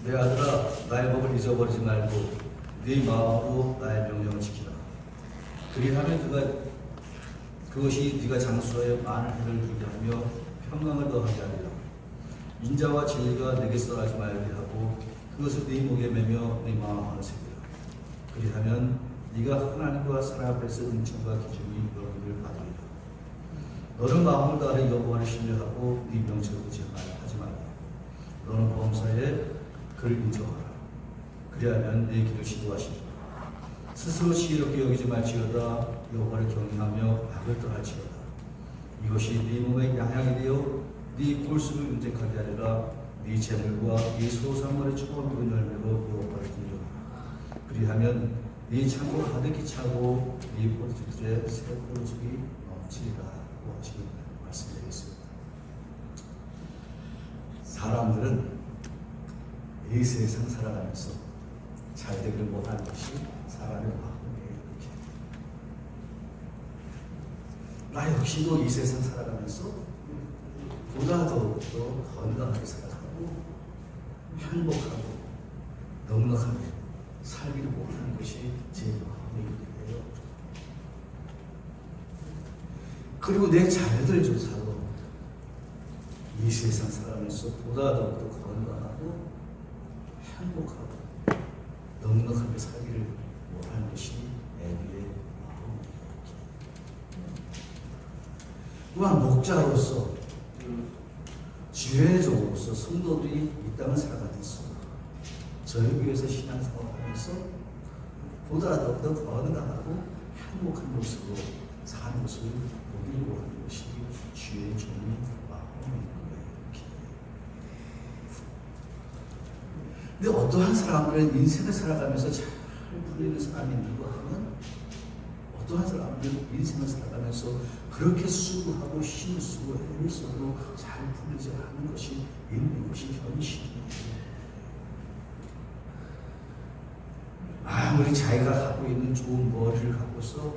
내 아들아, 나의 법을 잊어버리지 말고 네 마음으로 나의 명령을 지키라. 그리하면 그것이 네가 장수하여 많은 해를 주게 하며 평강을 더하게 하리라. 인자와 진리가 내게 써하지 말게 하고 그것을 네 목에 매며 네 마음 안에 새기라. 그리하면 네가 하나님과 사람 앞에서 은총과 기준이 너희를 받으리라. 너는 마음을 다하여 여호와를 신뢰하고 네 명철을 하지 말라. 너는 범사에 그를 인정하라. 그리하면 네 길을 지도하시리라. 스스로 지혜롭게 여기지 말지어다. 여호와를 경외하며 악을 떠날지어다. 이것이 네 몸의 양약이 되어 네 골수를 윤택하게 하리라. 네 재물과 네 소산물의 처음 든 열매로 여호와를 등용하라. 그리하면 네 창고 가득히 차고 네 포도주들의 새 포도즙이 넘치리라. 고 하시는 말씀드리겠습니다. 사람들은 이 세상 살아가면서 잘 되기를 원하는 것이 사람의 마음이에요. 나 역시도 이 세상 살아가면서 보다 더욱더 건강하게 살아가고 행복하고 넉넉하게 살기를 원하는 것이 제 마음이에요. 그리고 내 자녀들조차도 이 세상 살아가면서 보다 더욱더 건강하고 행복하고 넉넉하게 살기를 원하는 것이 애기의 마음입니다. 또한 목자로서 지회적으로서 성도들이 이 땅을 살아가면서 저희 교회에서 신앙생활을 하면서 보다 더욱더 건강하고 행복한 모습으로 사는 것을 보기를 원하는 것이 주의 종의 마음입니다. 근데 어떠한 사람들은 인생을 살아가면서 잘 풀리는 사람이 있는가 하면 어떠한 사람들은 인생을 살아가면서 그렇게 수고하고 힘을 쓰고 애를 써도 잘 풀리지 않는 것이 있는 것이 현실이에요. 아무리 자기가 갖고 있는 좋은 머리를 갖고서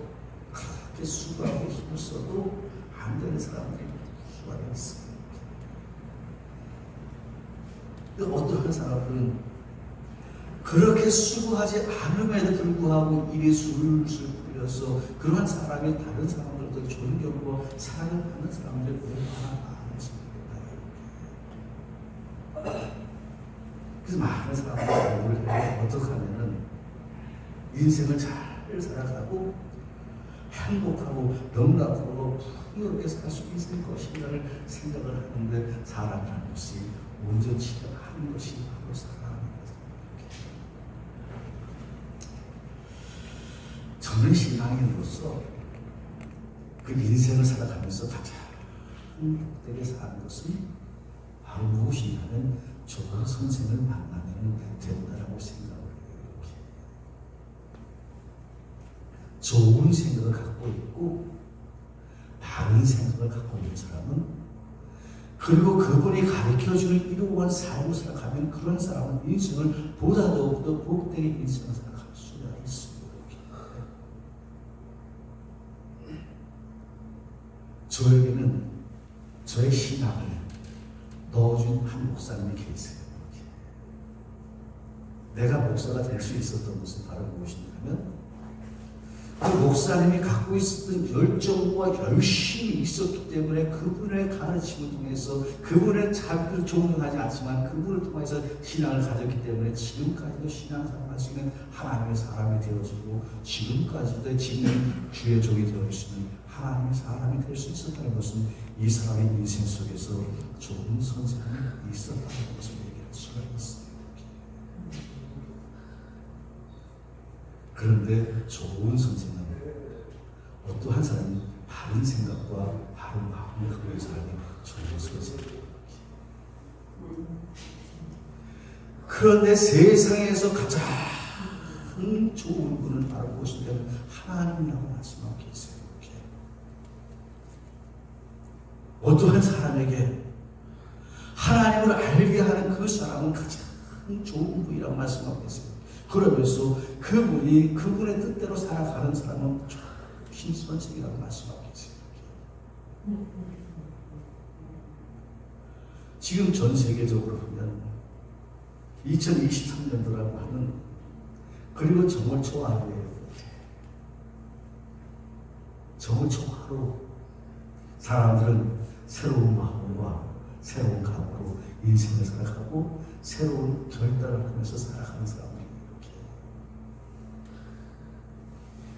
그렇게 수고하고 힘을 써도 안 되는 사람들이 수가 있습니다. 근데 어떠한 사람들은 그렇게 수고하지 않음에도 불구하고 일이 술술 풀려서 그러한 사람이 다른 사람들도 존경으로 사랑을 받는 사람들이 얼마나 많은지. 그래서 많은 사람들이 어떻게 하면은 인생을 잘 살아가고 행복하고 넉넉하고 풍요롭게 살 수 있을 것인가를 생각을 하는데 사람이라는 것이 온전치가 않은 것이 바로 사람입니다. 저는 신앙인으로서 그 인생을 살아가면서 가장 행복되게 사는 것은 바로 무엇이냐면 좋은 선생을 만나면 된다라고 생각을 해요. 좋은 생각을 갖고 있고 바른 생각을 갖고 있는 사람은 그리고 그분이 가르쳐주는 이러한 삶을 살아가면 그런 사람은 인생을 보다 더욱더 복되게 인생을 살아갈 수가 있습니다. 저에게는 저의 신앙을 넣어준 한 목사님이 계세요. 내가 목사가 될 수 있었던 것은 바로 무엇이냐면 그 목사님이 갖고 있었던 열정과 열심이 있었기 때문에 그분의 가르침을 통해서 그분의 자비를 존경하지 않지만 그분을 통해서 신앙을 가졌기 때문에 지금까지도 신앙생활을 할 수 있는 하나님의 사람이 되어지고 지금까지도 지금 주의 종이 되어 있으니 하나님의 사람이 될 수 있었다는 것은 이 사람의 인생 속에서 좋은 선생이 있었다는 것을 얘기할 수가 있습니다. 그런데 좋은 선생은 어떠한 사람이 바른 생각과 바른 마음을 갖고 있는 사람이 좋은 선생입니다. 그런데 세상에서 가장 좋은 분은 바로 무엇이냐면 하나님이라고 말씀하고 계세요. 어떠한 사람에게 하나님을 알게 하는 그 사람은 가장 좋은 분이라고 말씀하고 계세요. 그러면서 그분이 그분의 뜻대로 살아가는 사람은 신선생이라고 말씀하고 계세요. 지금 전 세계적으로 보면 2023년도라고 하는, 그리고 정월 초하루예요. 정월 초하루 사람들은 새로운 마음과 새로운 각오로 인생을 살아가고 새로운 결단을 하면서 살아가는 사람들이 이렇게.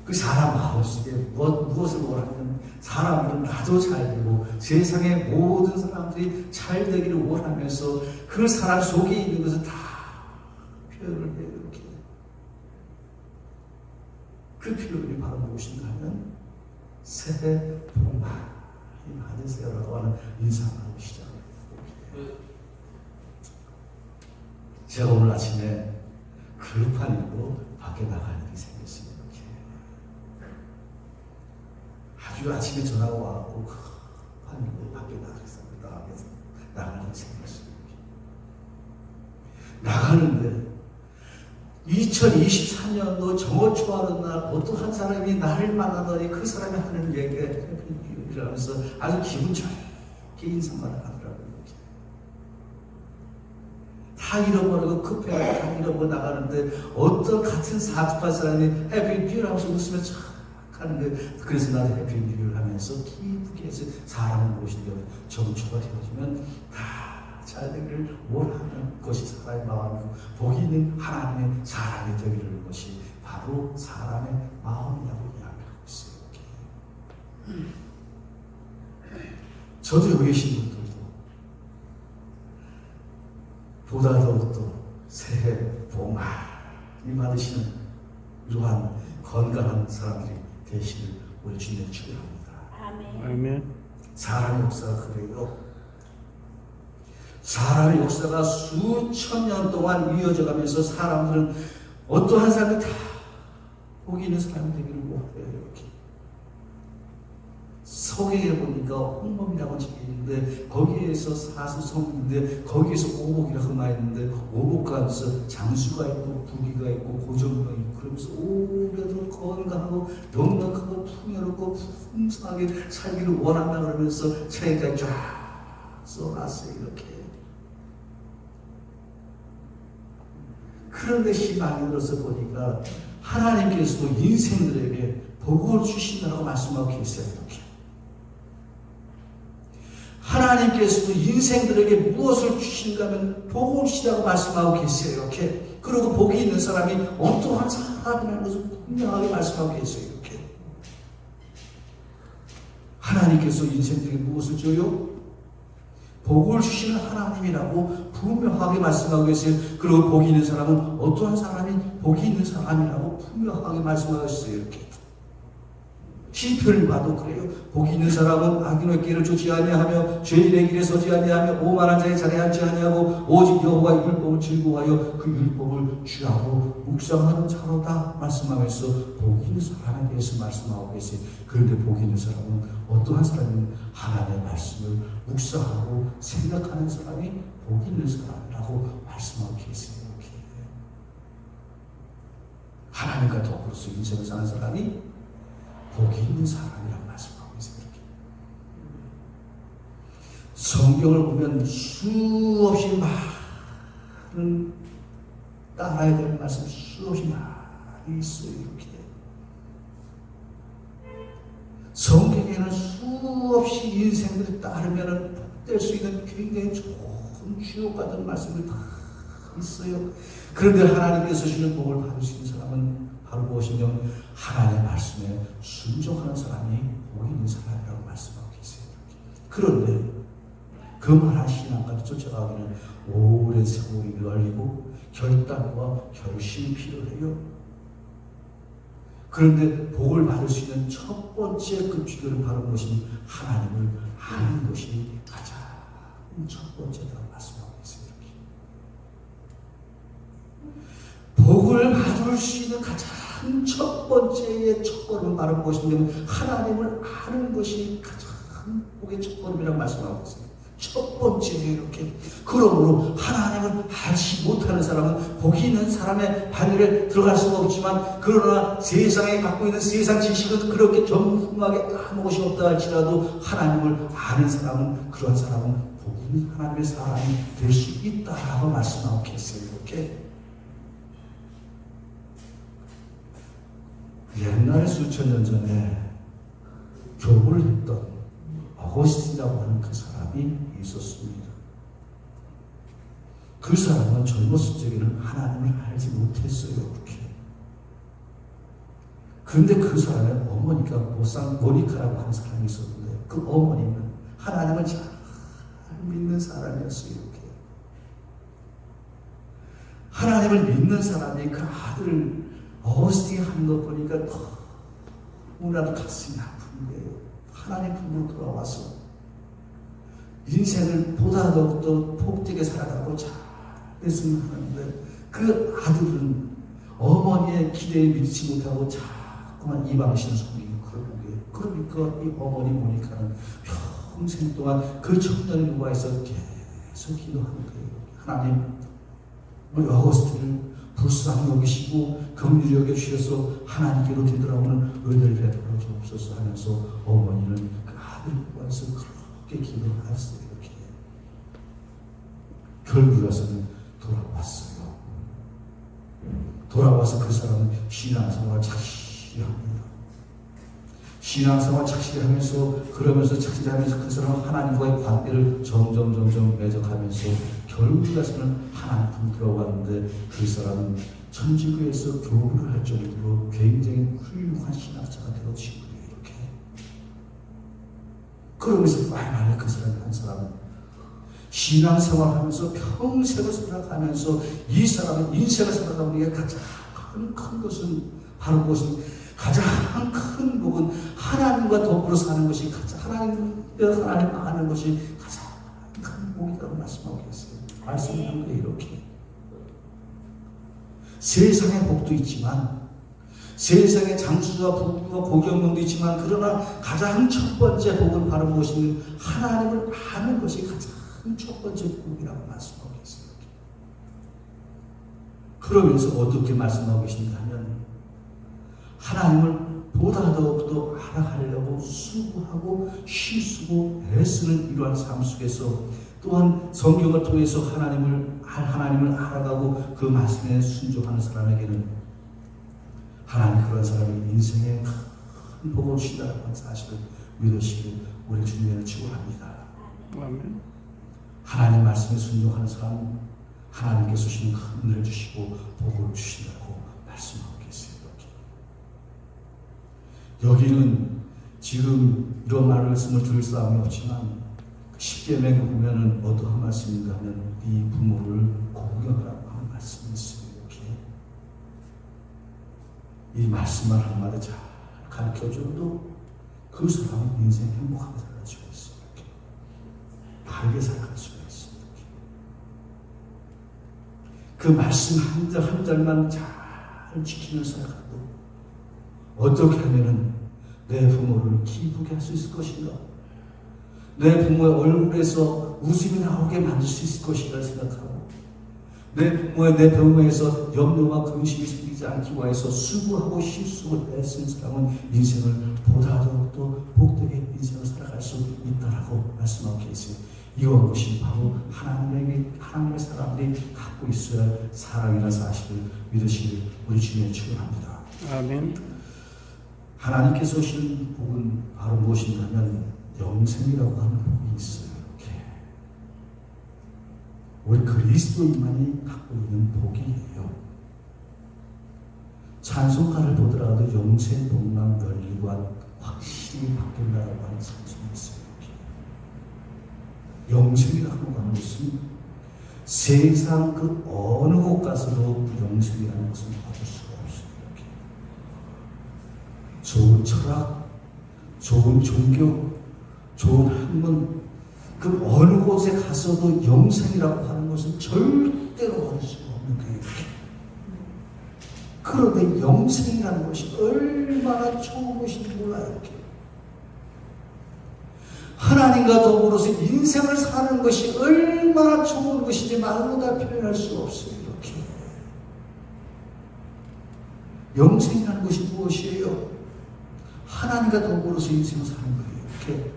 그 사람 마음속에 무엇을 원하면 사람들은 나도 잘 되고 세상의 모든 사람들이 잘 되기를 원하면서 그 사람 속에 있는 것을 다 표현을 해요. 이렇게. 그 표현이 바로 무엇인가 하면 새해 복 많이 받으세요라고 하는 인사하고 시작을 해요. 제가 오늘 아침에 급한 일로 밖에 나갈 일이 생겼어요. 이렇게. 아주 아침에 전화가 와갖고 급한 일로 밖에 나갈 일이 생겼어요. 이렇게. 나가는데 2023년도 정월 초하는 날 어떤 한 사람이 나를 만나더니 그 사람이 하는 얘기가 이러면서 아주 기분 좋게 인사말을 하더라고요. 다 잃어버리고 급해가지고 다 잃어버리고 나가는데 어떤 같은 사투한 사람이 해피 뉴 이어 하면서 웃으며 촥 하는데, 그래서 나도 해피 뉴 이어 하면서 기쁘게 해서 사람을 모시려고 정초가 되어지면 다 잘 되기를 원하는 것이 사람의 마음이고 복이 있는 하나님의 사람이 되기를 것이 바로 사람의 마음이라고 이야기하고 있어요. 저도 여기 계신 분들도 보다 더욱더 새해 복 많이 받으시는 이러한 건강한 사람들이 되시길 우리 주님 축원합니다. 아멘. 사람의 역사가 그래요. 사람의 역사가 수천 년 동안 이어져 가면서 사람들은 어떠한 사람이 다 복이 있는 사람이 되기를 원해요. 이렇게. 성경에 보니까 홍범이라고 책이 있는데 거기에서 사수성인데 거기에서 오복이라고 나와 있는데 오복 가운데서 장수가 있고 부귀가 있고 고정가 있고 그러면서 오래도 건강하고 넉넉하고 풍요롭고 풍성하게 살기를 원한다 그러면서 책에 쫙 써놨어요. 이렇게. 그런데 신앙이 들어서 보니까 하나님께서도 인생들에게 복을 주신다고 말씀하고 계세요. 이렇게. 하나님께서도 인생들에게 무엇을 주신가 하면 복을 주시다고 말씀하고 계세요. 이렇게. 그리고 복이 있는 사람이 어떠한 사람이라는 것을 분명하게 말씀하고 계세요. 이렇게. 하나님께서 인생들에게 무엇을 줘요? 복을 주시는 하나님이라고 분명하게 말씀하고 계세요. 그리고 복이 있는 사람은 어떠한 사람이 복이 있는 사람이라고 분명하게 말씀하고 계세요. 이렇게. 시편을 봐도 그래요. 복이 있는 사람은 악인의 길을 쫓지 아니하며 죄인의 길에 서지 아니하며 오만한 자의 자리에 앉지 아니하고 오직 여호와의 율법을 즐거워하여 그 율법을 취하고 묵상하는 자로다 말씀하면서 복이 있는 사람에 대해서 말씀하고 계세요. 그런데 복이 있는 사람은 어떠한 사람은 하나님의 말씀을 묵상하고 생각하는 사람이 복이 있는 사람이라고 말씀하고 계세요. 이렇게. 하나님과 더불어서 인생을 사는 사람이 복이 있는 사람이라고 말씀하고 있어요. 이렇게. 성경을 보면 수없이 많은 따라야 될 말씀 수없이 많이 있어요. 이렇게. 성경에는 수없이 인생들이 따르면 될 수 있는 굉장히 좋은 주옥 같은 말씀들이 다 있어요. 그런데 하나님께서 주시는 복을 받을 수 있는 사람은 바로 무엇이냐면 하나님의 말씀에 순종하는 사람이 복이 있는 사람이라고 말씀하고 계세요. 그런데 그만한 신앙까지 쫓아가기는 오랜 세월이 걸리고 결단과 결심이 필요해요. 그런데 복을 받을 수 있는 첫 번째 그 비결은 바로 무엇이니 하나님을 아는 것이 가장 첫 번째라고 말씀하고 계세요. 복을 받을 수 있는 가장 첫 번째의 첫걸음은 바로 무엇이냐면 하나님을 아는 것이 가장 복의 첫걸음이라고 말씀하고 있어요. 첫 번째예요. 이렇게. 그러므로 하나님을 알지 못하는 사람은 복이 있는 사람의 반열에 들어갈 수가 없지만, 그러나 세상에 갖고 있는 세상 지식은 그렇게 전문하게 아무것이 없다 할지라도 하나님을 아는 사람은, 그런 사람은 복이 있는 하나님의 사람이 될 수 있다라고 말씀하고 계세요. 이렇게. 옛날 수천 년 전에 교부를 했던 어거스틴이라고 하는 그 사람이 있었습니다. 그 사람은 젊었을 적에는 하나님을 알지 못했어요. 그렇게. 그런데 그 사람의 어머니가 모니카라고 하는 사람이 있었는데, 그 어머니는 하나님을 잘 믿는 사람이었어요. 이렇게. 하나님을 믿는 사람이 그 아들을 어거스틴이 하는 거 보니까 너무나도 가슴이 아픈 거예요. 하나님 품으로 돌아와서 인생을 보다 더욱더 복되게 살아가고 잘 됐으면 하는데, 그 아들은 어머니의 기대에 미치지 못하고 자꾸만 이방신 속이고 그러는 거예요. 그러니까 이 어머니 모니카는 평생 동안 그 청년의 노바에서 계속 기도하는 거예요. 하나님, 우리 어거스틴을 불쌍히 여기시고 긍휼히 여겨주셔서 하나님께로 되돌아오는 은혜를 베풀어 주옵소서 하면서 어머니는 그 아들을 구해서 그렇게 기도를 하셨어요. 이렇게. 결국 와서는 돌아왔어요. 돌아와서 그 사람은 신앙생활을 착실히 합니다. 신앙생활 착실히 하면서, 그러면서 착실히 하면서 그 사람은 하나님과의 관계를 점점 매적하면서 결국 와서는 하나님 품에 들어갔는데, 그 사람은 천주교에서 교부를 할 정도로 굉장히 훌륭한 신학자가 되어진 거예요. 이렇게. 그러면서 파이널리 그 사람이 한 사람은 신앙생활하면서 평생을 살아가면서, 이 사람은 인생을 살아가는 게 가장 큰 것은 바로 그것은, 가장 큰 복은 하나님과 더불어 사는 것이, 가장 하나님 아는 것이 가장 큰 복이라고 말씀하고 계세요. 말씀하는 거예요. 이렇게. 세상의 복도 있지만, 세상의 장수와 부귀와 고경명도 있지만, 그러나 가장 첫 번째 복은 바로 무엇이냐면 하나님을 아는 것이 가장 첫 번째 복이라고 말씀하고 계세요. 그러면서 어떻게 말씀하고 계신가 하면, 하나님을 보다 더욱더 알아가려고 수고하고 힘쓰고 애쓰는 이러한 삶 속에서, 또한 성경을 통해서 하나님을 알아가고 그 말씀에 순종하는 사람에게는 하나님 그런 사람이 인생에 큰 복을 주신다는 사실을 믿으시길 우리 주님을 축원합니다. 아멘. 하나님 말씀에 순종하는 사람은 하나님께서 주시는 큰 은혜를 주시고 복을 주신다고 말씀하고 계세요. 여기는 지금 이런 말씀을 드릴 사람이 없지만, 십계명에 보면은 어떠한 말씀인가 하면 네 부모를 공경하라고 하는 말씀이 있어요. 이렇게. 이 말씀만 한마디 잘 가르쳐줘도 그 사람은 인생 행복하게 살아갈 수가 있어요. 이렇게. 바르게 살아갈 수가 있어요. 이렇게. 그 말씀 한 절 한 절만 잘 지키면서 살아가도 어떻게 하면은 내 부모를 기쁘게 할 수 있을 것인가? 내 부모의 얼굴에서 웃음이 나오게 만들 수 있을 것인가 생각하고, 내 부모에서 염려와 근심이 생기지 않기 위해서 수고하고 힘쓰고 애쓰는 사람은 인생을 보다 더욱더 복되게 인생을 살아갈 수 있다라고 말씀하고 계세요. 이런 것이 바로 하나님의 사람들이 갖고 있어야 할 사랑이라는 사실을 믿으시길 우리 주님의 축원합니다. 아멘. 하나님께서 주신 복은 바로 무엇인가 하면 영생이라고 하는 복이 있어요. 이렇게. 우리 그리스도인만이 갖고 있는 복이에요. 찬송가를 보더라도 영생 복만 열리고 확실히 바뀐다라고 하는 찬송이 있어요. 이렇게. 영생이라고 하는 것은 세상 그 어느 곳 가서도 영생이라는 것을 받을 수가 없어요. 이렇게. 좋은 철학, 좋은 종교, 좋은 학문, 그 어느 곳에 가서도 영생이라고 하는 것은 절대로 얻을 수가 없는 거예요. 그런데 영생이라는 것이 얼마나 좋은 것인지 몰라요. 이렇게. 하나님과 더불어서 인생을 사는 것이 얼마나 좋은 것인지 말로 다 표현할 수 없어요. 이렇게 영생이라는 것이 무엇이에요? 하나님과 더불어서 인생을 사는 거예요. 이렇게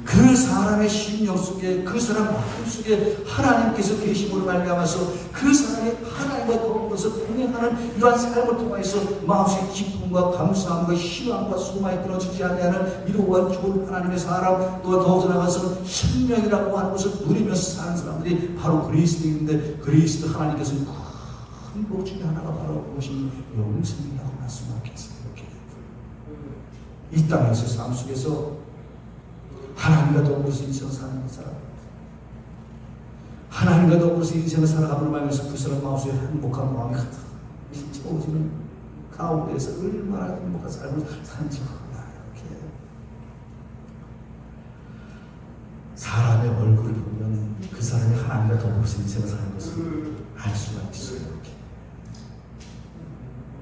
그 사람의 심령 속에, 그 사람 마음 속에 하나님께서 계심으로 말미암아서 그 사람이 하나님과 더불어서 동행하는 이러한 삶을 통해서 마음속에 기쁨과 감사함과 희망과 소망이 끊어지지 아니하는 이러한 좋은 하나님의 사람, 또 더 나아가서 생명이라고 하는 것을 누리면서 사는 사람들이 바로 그리스도인데, 그리스도 하나님께서 큰 복 중에 하나가 바로 그것이 영생이라고 말씀하겠어요. 이렇게 이 땅에서 삶 속에서 하나님과 더불어서 인생을 사는 사람, 하나님과 더불어서 인생을 살아가므로 말미암아서 그 사람 마음속에 행복한 마음이 가득 채워지는 가운데에서 얼마나 행복한 삶을 사는지 몰라요. 이렇게 사람의 얼굴을 보면 그 사람이 하나님과 더불어서 인생을 사는 것을 알 수가 있어요. 이렇게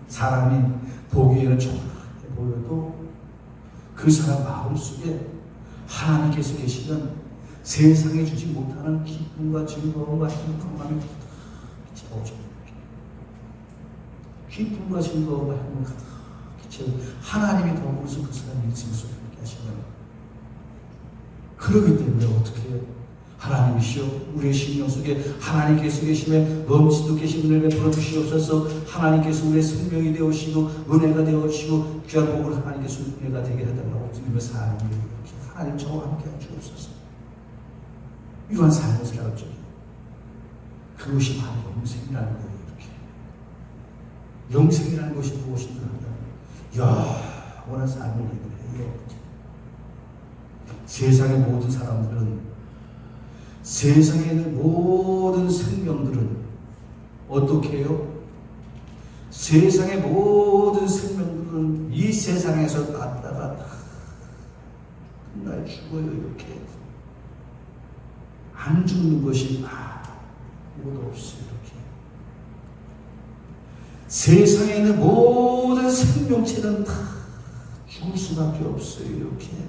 사람이 보기에는 초라해 보여도 그 사람 마음속에 하나님께서 계시면 세상에 주지 못하는 기쁨과 즐거움과 행복한 마음이 채워져요. 기쁨과 즐거움과 행복한 채워져. 하나님이 더불어서 그 사람의 인생 속에 함께 하시면, 그러기 때문에 어떻게 해요? 하나님이시여 우리의 심령 속에 하나님께서 계시면 넘치도 계신 은혜를 베풀어 주시옵소서. 하나님께서 우리의 생명이 되어주시고 은혜가 되어주시고 귀한 복을 하나님께서 은혜가 되게 해달라고 주님의 삶을 하나님 저와 함께 해주옵소서. 이러한 삶을 살아갈 적에 그것이 바로 영생이라는 거예요. 이렇게 영생이라는 것이 무엇인가 하면 영원한 삶을 얘기해요. 세상의 모든 사람들은, 세상에 있는 모든 생명들은 어떻게 해요? 세상의 모든 생명들은 이 세상에서 났다가 날 죽어요. 이렇게 안 죽는 것이 아무도 없어요. 이렇게 세상에 있는 모든 생명체는 다 죽을 수밖에 없어요. 이렇게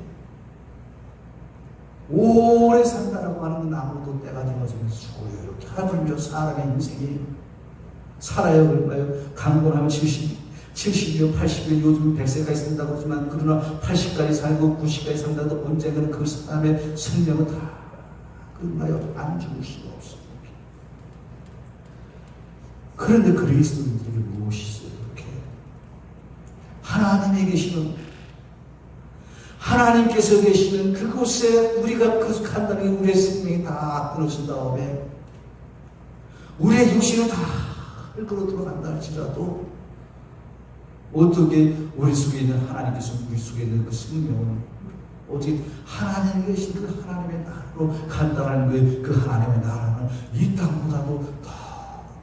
오래 산다라고 하는 건 아무도 때가 되어서 죽어요. 이렇게 하물며 사람의 인생이 살아요. 얼마요? 강건하면 70여, 80여, 요즘 100세가 있습니다. 그렇지만 그러나 80까지 살고 90까지 산다도 언젠가는 그 사람의 생명은 다 끝나요. 안 죽을 수가 없어요. 그런데 그리스도인들이 무엇이 있어요? 이렇게 하나님이 계시는, 하나님께서 계시는 그곳에 우리가 거듭한다는 게 우리의 생명이 다 끊어진 다음에 우리의 육신은 다 흙으로 들어간다 할지라도 어떻게 우리 속에 있는 하나님께서 우리 속에 있는 그 생명은 어떻게 하나님이 계신 그 하나님의 나라로 간다는 거예요. 그 하나님의 나라는 이 땅보다도 더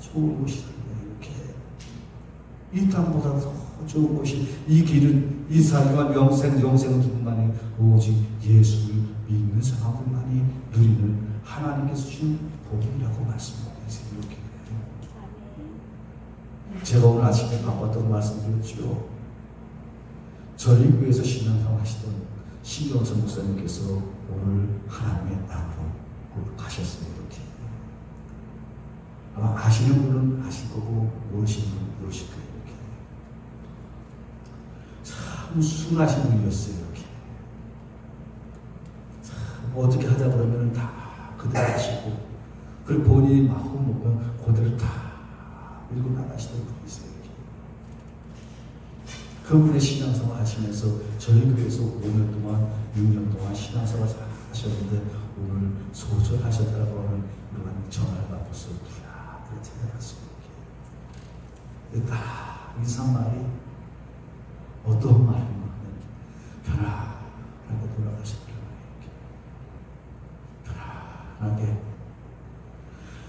좋은 곳이다. 이렇게 이 땅보다 더 좋은 곳이, 이 길은 이 삶과 영생은 누구만이 오직 예수를 믿는 사람들만이 누리는 하나님께서 주신 복이라고 말씀하고 계세요. 이렇게 제가 오늘 아침에 바빴다고 말씀드렸죠. 저희 교회에서 신앙생활 하시던 신경선 목사님께서 오늘 하나님의 땅으로 가셨어요. 이렇게 아마 아시는 분은 아실 거고 모르시는 분은 모르실 거예요. 이렇게 참 순하신 분이었어요. 이렇게 참 어떻게 하다 보면 다 그대로 하시고, 그리고 본인이 마음 먹으면 그대로 다 밀고 나가시던 분이세요. 그분의 신앙생활 하시면서 저희 교회에서 5년 동안, 6년 동안 신앙생활 잘 하셨는데 오늘 소절하셨다고 하는 이런 전화를 받고서 그렇게 찾아갔어요. 딱 인사말이 어떤 말인가 하면 편안하게 돌아가셨더라고요. 편안하게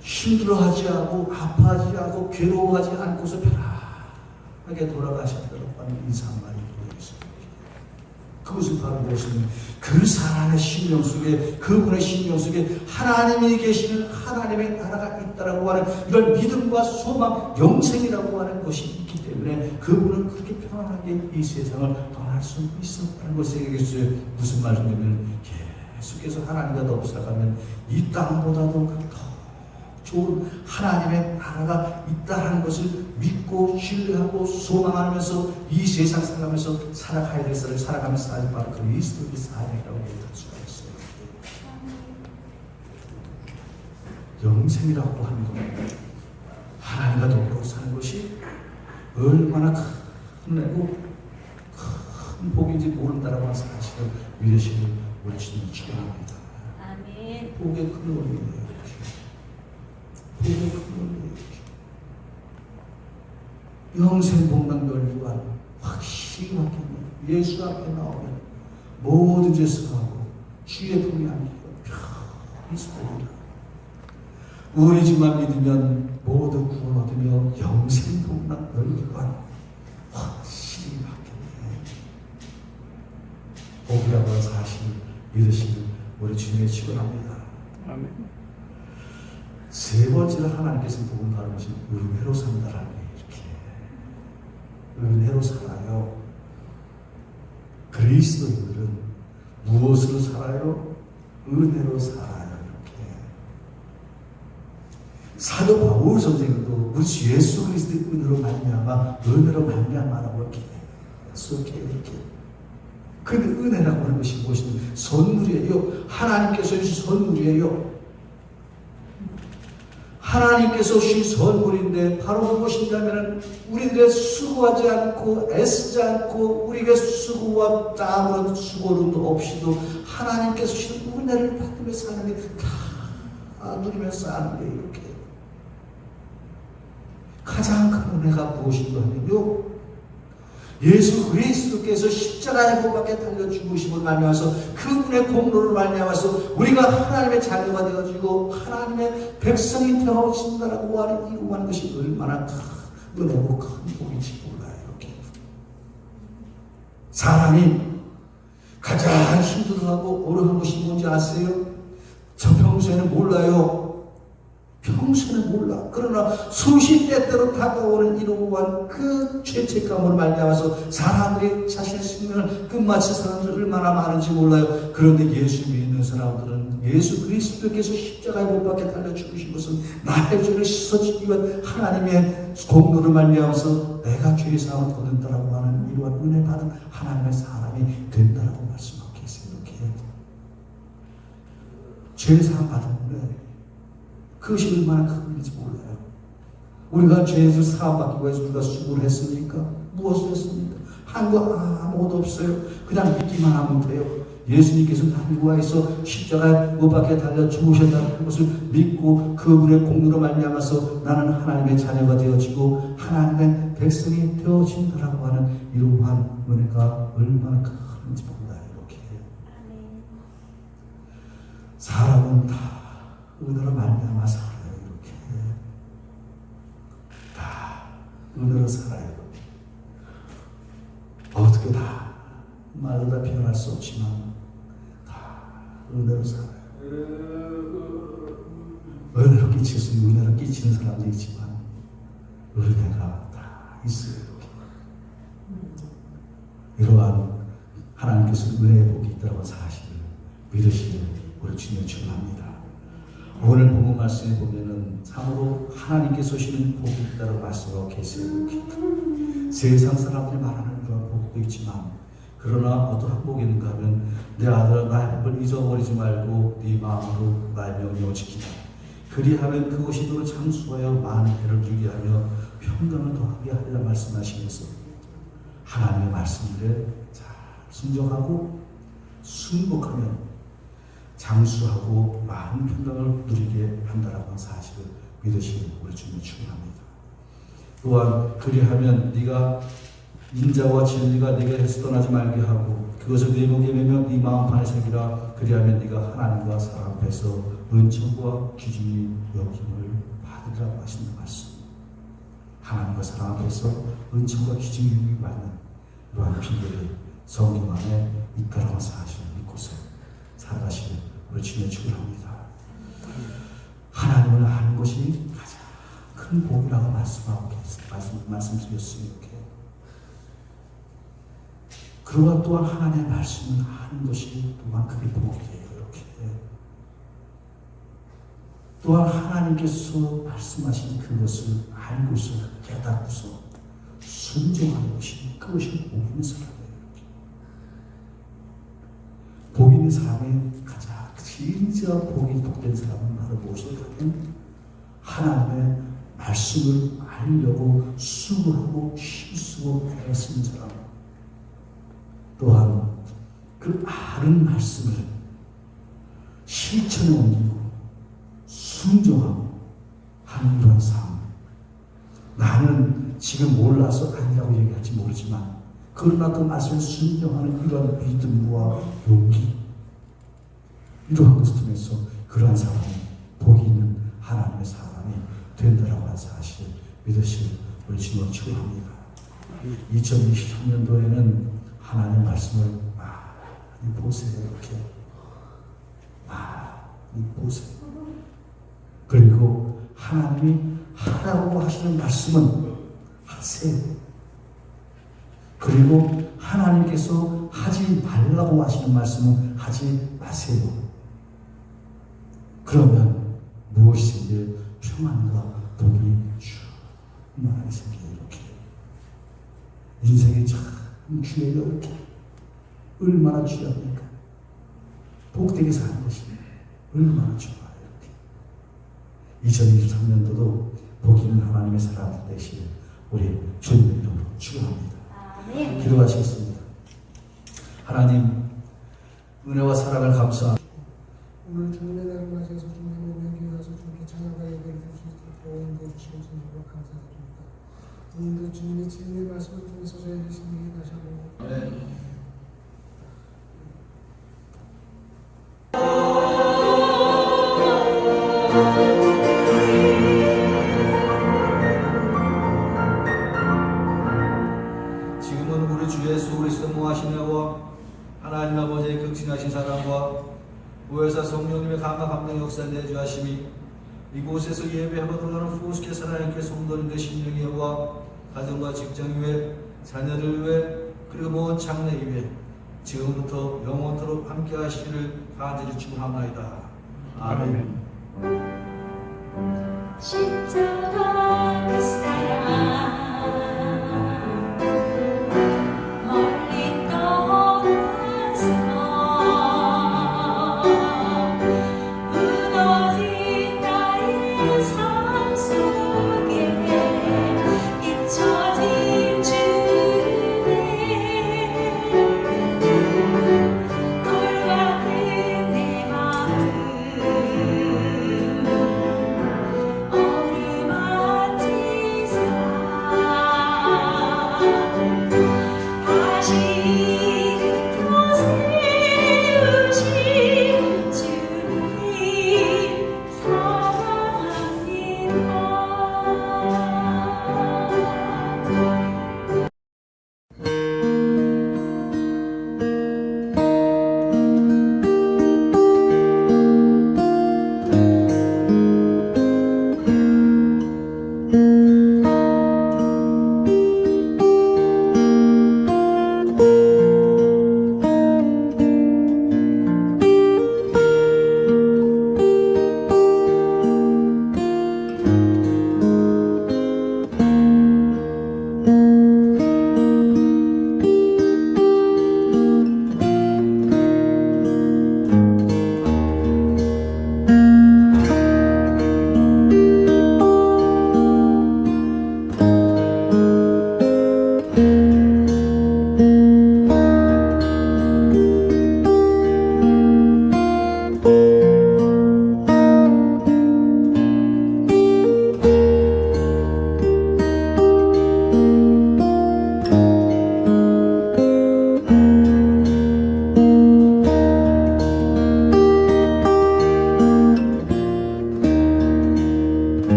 힘들어하지 않고 아파하지 않고 괴로워하지 않고서 편안하게 돌아가셨다고 하는 인사말이 보여있어요. 그것은 바로 무엇이냐면 그 사람의 심령 속에, 그분의 심령 속에 하나님이 계시는 하나님의 나라가 있다라고 하는 이런 믿음과 소망, 영생이라고 하는 것이 있기 때문에 그분은 그렇게 편안하게 이 세상을 떠날 수 있었다는 것을 얘기했어요. 무슨 말이냐면 계속해서 하나님과 더 살아가면 이 땅보다도 더 좋은 하나님의 나라가 있다는 것을 믿고 신뢰하고 소망하면서 이 세상 살아가면서 살아가야 될 사람을 살아가면서 사는 바로 그리스도의 삶이라고 얘기할 수가 있어요. 영생이라고 하는 겁니다. 하나님과 더불어 사는 것이 얼마나 큰 은혜고 큰 복인지 모른다라고 하는 사실을 믿으시는 우리 주님을 축원합니다. 아멘. 복의 큰 원리예요. 복의 큰 원리예요. 영생 복락멸류관 확실히 맡기면 예수 앞에 나오면 모든 죄 사하고 주의 품이 안기고 편히 있습니다. 우리 주만 믿으면 모두 구원 얻으며 영생 복락멸류관 확실히 맡겼네. 복이라고 하는 사실을 믿으시는 우리 주님의 축원합니다. 아멘. 세 번째로 하나님께서 복을 받은 것이 은혜로 산다라는 게 이렇게 은혜로 살아요. 그리스도인들은 무엇으로 살아요? 은혜로 살아요. 이렇게 사도 바울 선생님도 우리 예수 그리스도의 은혜로 말미암아 은혜로 말미암아라고 이렇게 이렇게. 근데 은혜라고 하는 것이 무엇이냐? 선물이에요. 하나님께서 주신 선물이에요. 하나님께서 주신 선물인데 바로 무엇이냐면 우리들의 수고하지 않고 애쓰지 않고 우리에게 수고와 땀으로 수고도 없이도 하나님께서 주신 은혜를 받으며 사는 게 다 누리면서 사는 게 이렇게 가장 큰 은혜가 무엇인가 하면요, 예수 그리스도께서 십자가에 못 박혀 달려 죽으심을 말미암아서 그분의 공로를 말미암아서 우리가 하나님의 자녀가 되어지고 하나님의 백성이 되어진다라고 하는 이루어가는 것이 얼마나 큰 은혜고 큰 복인지 몰라요. 이렇게 사람이 가장 힘들어하고 어려운 것이 뭔지 아세요? 저 평소에는 몰라요. 평소에는 몰라. 그러나 수십 대대로 다가오는 이러한 그 죄책감으로 말미암아서 사람들이 자신의 생명을 끝마친 사람들 얼마나 많은지 몰라요. 그런데 예수 믿는 사람들은 예수 그리스도께서 십자가에 못 박혀 달려 죽으신 것은 나의 죄를 씻어주기 위한 하나님의 공로를 말미암아서 내가 죄의 사함을 거둔다라고 하는 이러한 은혜 받은 하나님의 사람이 된다라고 말씀하고 계세요. 이렇게 죄의 사함 받은 은혜, 그것이 얼마나 큰 일인지 몰라요. 우리가 죄에서 사함받기 위해서 우리가 수고를 했습니까? 무엇을 했습니까? 한 거 아무것도 없어요. 그냥 믿기만 하면 돼요. 예수님께서 하늘 구하에서 십자가에 못 박혀 달려 죽으셨다는 것을 믿고 그분의 공로로 말미암아서 나는 하나님의 자녀가 되어지고 하나님의 백성이 되어진다라고 하는 이러한 은혜가 얼마나 큰지 몰라요. 이렇게 사람은 다 은혜로 말미암아 살아요. 이렇게 다 은혜로 살아요. 어떻게 다 말로 다 표현할 수 없지만 다 은혜로 살아요. 은혜로 끼칠 수 있는 은혜로 끼치는 사람도 있지만 은혜가 다 있어요. 이렇게 이러한 하나님께서 은혜의 복이 있다는 사실을 믿으시는 우리 주님을 축원합니다. 오늘 본문 말씀에 보면은 참으로 하나님께서 주시는 복이 있다고 말씀하고 계세요. 세상 사람들이 말하는 그런 복도 있지만 그러나 어떠한 복이 있는가 하면 내 아들아 나의 복을 잊어버리지 말고 네 마음으로 나의 명령을 지키라. 그리하면 그것이 너를 장수하여 많은 해를 주게 하며 평강을 더하게 하리라 말씀하시면서 하나님의 말씀들에 잘 순종하고 순복하면 장수하고 많은 평강을 누리게 한다라고 하는 사실을 믿으시는 우리 주님을 축원합니다. 또한 그리하면 네가 인자와 진리가 네게서 떠나지 말게 하고 그것을 네 목에 매며 네 마음판에 새기라. 그리하면 네가 하나님과 사람 앞에서 은총과 귀중히 여김을 받으리라고 하시는 말씀. 하나님과 사람 앞에서 은총과 귀중히 받는 이러한 비결이 성경 안에 있다라고 사실을 믿고서 살아가시는 우리 주님의 축원합니다. 하나님을 아는 것이 가장 큰 복이라고 말씀드렸으니 이렇게. 그러나 또한 하나님의 말씀을 아는 것이 또한 그게 복이에요. 이렇게. 또한 하나님께서 말씀하신 그것을 알고서 깨닫고서 순종하는 것이 그것이 복 있는 사람이에요. 복 있는 사람의 가장 진짜 복이 복된 사람은 바로 무엇일까요? 하나님의 말씀을 알려고 수고하고 힘쓰고 애쓰는 사람, 또한 그 아는 말씀을 실천에 옮기고 순종하고 하는 그런 삶. 나는 지금 몰라서 아니라고 얘기할지 모르지만 그러나 그 말씀을 순종하는 이러한 믿음과 용기, 이러한 것을 통해서 그러한 사람이 복이 있는 하나님의 사람이 된다라고 하는 사실 믿으실 우리 주님을 축원합니다. 2023년도에는 하나님의 말씀을 많이 보세요. 이렇게 많이 보세요. 그리고 하나님이 하라고 하시는 말씀은 하세요. 그리고 하나님께서 하지 말라고 하시는 말씀은 하지 마세요. 그러면 무엇이든지 평안과 복이 충만하게 생겨요. 이렇게 인생이 참 귀해요. 이렇게 얼마나 귀합니까? 복되게 사는 것이 얼마나 좋아요. 이렇게 2023년도도 복 있는 하나님의 사람 되시길 우리 주님의 이름으로 축원합니다. 기도하시겠습니다. 하나님, 은혜와 사랑을 감사합니다. 오늘 주님의 날을 맞이해서 주님의 명기에 와서 주님께 찬양과 예배를 드릴 수 있도록 도움을 주신 주님으로 감사드립니다. 오늘도 주님의 진리의 말씀을 통해서 저희를 신에게 다시 한번 지금은 우리 주 예수 그리스도 무하시냐와 하나님 아버지의 극진하신 사랑과 보혜사 성령님의 강한 감동 역사 내주하심이 이곳에서 예배하고 들어가는 후스케 하나님께 성도님들 심령의 와 가정과 직장 위에 자녀들 위에 그리고 모든 장래 위에 지금부터 영원토록 함께 하시기를 간절히 축원합니다. 아멘. 십자가 그 사랑